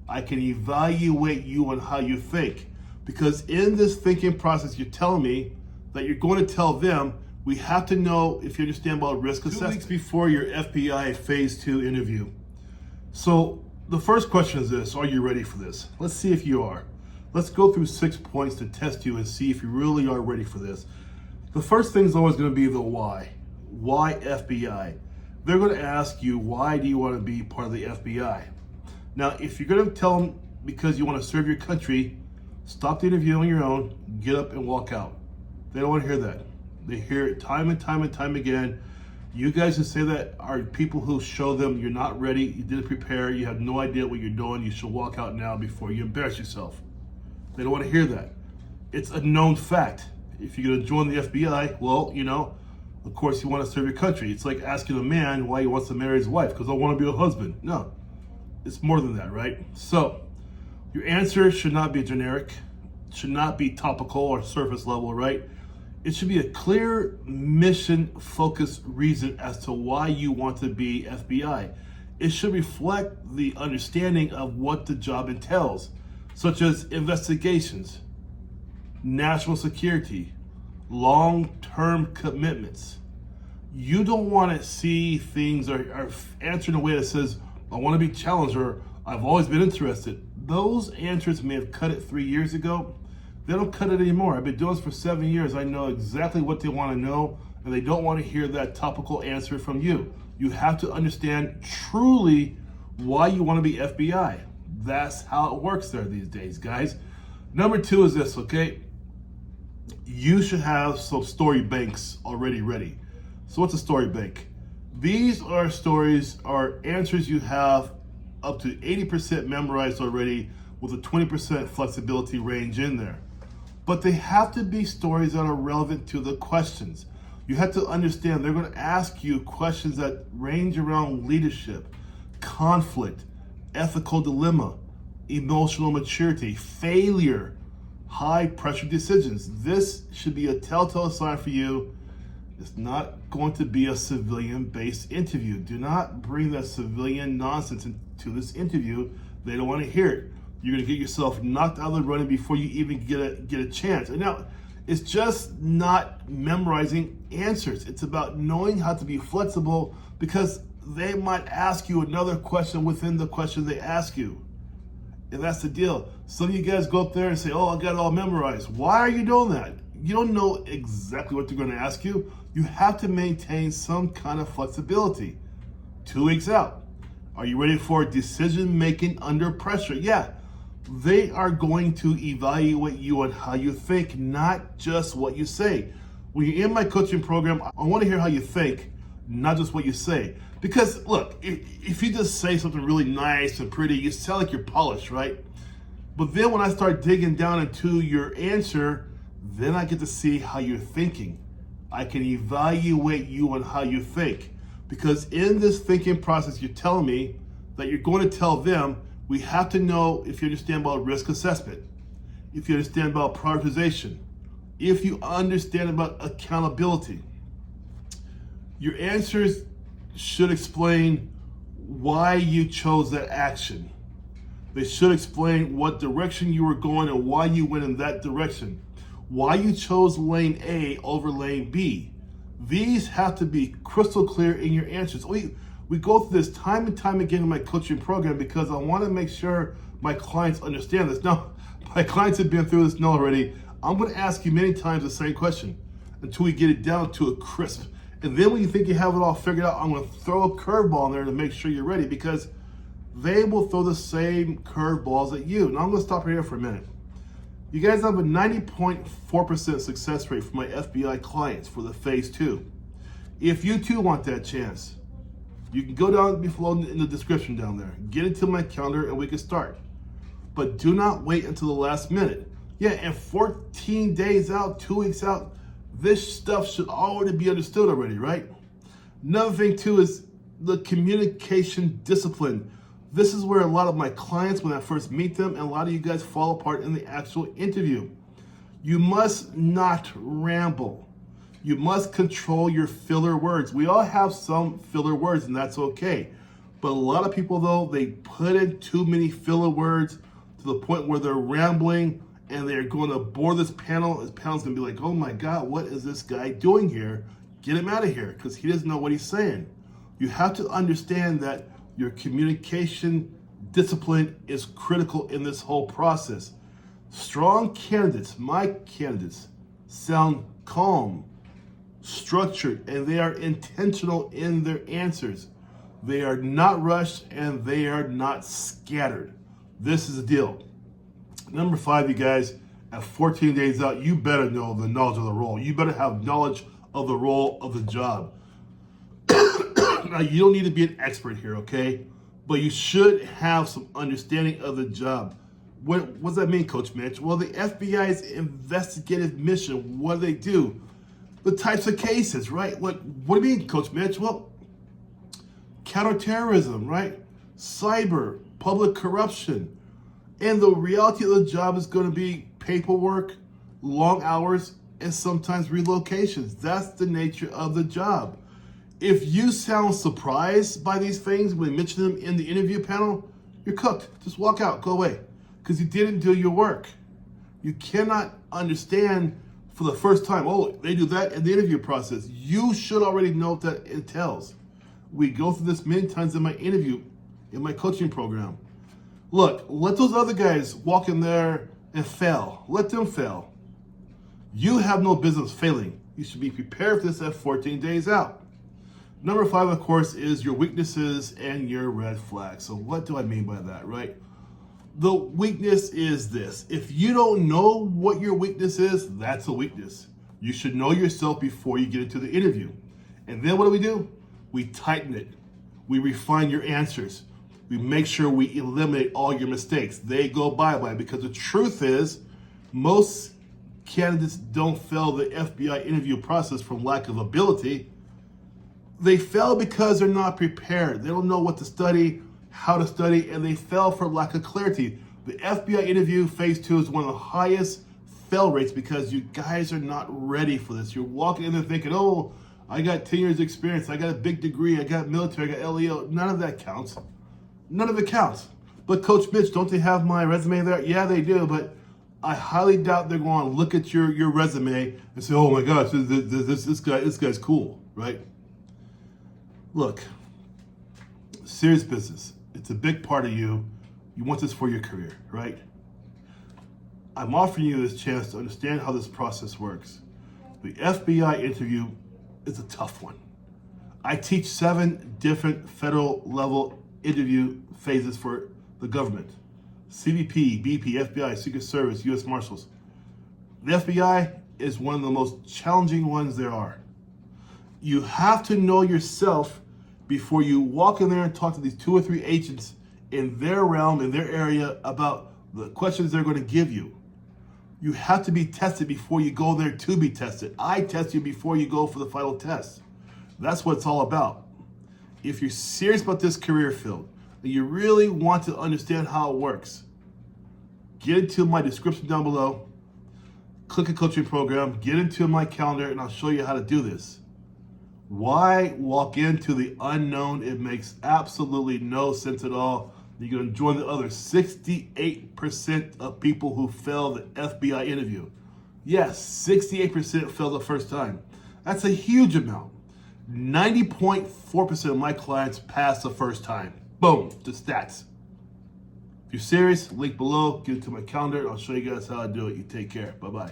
I can evaluate you on how you think. Because in this thinking process, you're telling me that you're going to tell them, we have to know if you understand about risk assessment. 2 weeks before your FBI phase 2 interview. So the first question is this: are you ready for this? Let's see if you are. Let's go through 6 points to test you and see if you really are ready for this. The first thing is always going to be the why. Why FBI? They're going to ask you, why do you want to be part of the FBI? Now, if you're going to tell them because you want to serve your country, stop the interview on your own, get up and walk out. They don't want to hear that. They hear it time and time and time again. You guys who say that are people who show them you're not ready, you didn't prepare, you have no idea what you're doing, you should walk out now before you embarrass yourself. They don't want to hear that. It's a known fact. If you're going to join the FBI, well, of course you want to serve your country. It's like asking a man why he wants to marry his wife, because I want to be a husband. No, it's more than that, right? So your answer should not be generic, should not be topical or surface level, right? It should be a clear mission-focused reason as to why you want to be FBI. It should reflect the understanding of what the job entails, such as investigations, national security, long-term commitments. You don't want to see things or answer in a way that says, I want to be challenged, or I've always been interested. Those answers may have cut it 3 years ago. They don't cut it anymore. I've been doing this for 7 years. I know exactly what they want to know, and they don't want to hear that topical answer from you. You have to understand truly why you want to be FBI. That's how it works there these days, guys. Number 2 is this, okay? You should have some story banks already ready. So what's a story bank? These are stories or answers you have up to 80% memorized already with a 20% flexibility range in there. But they have to be stories that are relevant to the questions. You have to understand they're going to ask you questions that range around leadership, conflict, ethical dilemma, emotional maturity, failure, high pressure decisions. This should be a telltale sign for you. It's not going to be a civilian-based interview. Do not bring that civilian nonsense into this interview. They don't want to hear it. You're going to get yourself knocked out of the running before you even get a chance. And now, it's just not memorizing answers. It's about knowing how to be flexible, because they might ask you another question within the question they ask you. And that's the deal. Some of you guys go up there and say, oh, I got it all memorized. Why are you doing that? You don't know exactly what they're going to ask you. You have to maintain some kind of flexibility. 2 weeks out. Are you ready for decision making under pressure? Yeah. They are going to evaluate you on how you think, not just what you say. When you're in my coaching program, I want to hear how you think, not just what you say. Because look, if you just say something really nice and pretty, you sound like you're polished, right? But then when I start digging down into your answer, then I get to see how you're thinking. I can evaluate you on how you think. Because in this thinking process, you're telling me that you're going to tell them, we have to know if you understand about risk assessment, if you understand about prioritization, if you understand about accountability. Your answers should explain why you chose that action. They should explain what direction you were going and why you went in that direction. Why you chose lane A over lane B. These have to be crystal clear in your answers. We go through this time and time again in my coaching program because I want to make sure my clients understand this. Now, my clients have been through this already. I'm going to ask you many times the same question until we get it down to a crisp. And then when you think you have it all figured out, I'm going to throw a curveball in there to make sure you're ready, because they will throw the same curveballs at you. Now I'm going to stop right here for a minute. You guys have a 90.4% success rate for my FBI clients for the phase 2. If you too want that chance, you can go down below in the description down there. Get into my calendar and we can start. But do not wait until the last minute. Yeah, and 14 days out, 2 weeks out, this stuff should already be understood already, right? Another thing too is the communication discipline. This is where a lot of my clients, when I first meet them, and a lot of you guys fall apart in the actual interview. You must not ramble. You must control your filler words. We all have some filler words, and that's okay. But a lot of people, though, they put in too many filler words to the point where they're rambling and they're going to bore this panel. This panel's going to be like, oh my God, what is this guy doing here? Get him out of here, because he doesn't know what he's saying. You have to understand that your communication discipline is critical in this whole process. Strong candidates, my candidates, sound calm, structured, and they are intentional in their answers. They are not rushed and they are not scattered. This is the deal. Number 5, you guys, at 14 days out, you better know the knowledge of the role. You better have knowledge of the role of the job. Now, you don't need to be an expert here, okay? But you should have some understanding of the job. What does that mean, Coach Mitch? Well, the FBI's investigative mission, what do they do? The types of cases, right? What do you mean, Coach Mitch? Well, counterterrorism, right? Cyber, public corruption. And the reality of the job is going to be paperwork, long hours, and sometimes relocations. That's the nature of the job. If you sound surprised by these things when they mention them in the interview panel, you're cooked. Just walk out, go away, because you didn't do your work. You cannot understand for the first time, oh, they do that in the interview process. You should already know what that entails. We go through this many times in my interview, in my coaching program. Look, let those other guys walk in there and fail. Let them fail. You have no business failing. You should be prepared for this at 14 days out. Number 5, of course, is your weaknesses and your red flags. So what do I mean by that, right? The weakness is this. If you don't know what your weakness is, that's a weakness. You should know yourself before you get into the interview. And then what do? We tighten it. We refine your answers. We make sure we eliminate all your mistakes. They go bye-bye, because the truth is most candidates don't fail the FBI interview process from lack of ability. They fail because they're not prepared. They don't know what to study, how to study, and they fail for lack of clarity. The FBI interview phase 2 is one of the highest fail rates because you guys are not ready for this. You're walking in there thinking, oh, I got 10 years experience, I got a big degree, I got military, I got LEO. None of that counts. None of it counts. But Coach Mitch, don't they have my resume there? Yeah, they do, but I highly doubt they're going to look at your resume and say, oh my gosh, this guy's cool, right? Look, serious business. It's a big part of you. You want this for your career, right? I'm offering you this chance to understand how this process works. The FBI interview is a tough one. I teach 7 different federal level interview phases for the government. CBP, BP, FBI, Secret Service, U.S. Marshals. The FBI is one of the most challenging ones there are. You have to know yourself before you walk in there and talk to these 2 or 3 agents in their realm, in their area, about the questions they're going to give you. You have to be tested before you go there to be tested. I test you before you go for the final test. That's what it's all about. If you're serious about this career field and you really want to understand how it works, get into my description down below, click a coaching program, get into my calendar, and I'll show you how to do this. Why walk into the unknown? It makes absolutely no sense at all. You're going to join the other 68% of people who fail the FBI interview. Yes, 68% fail the first time. That's a huge amount. 90.4% of my clients pass the first time. Boom, the stats. If you're serious, link below, get into my calendar. I'll show you guys how to do it. You take care. Bye-bye.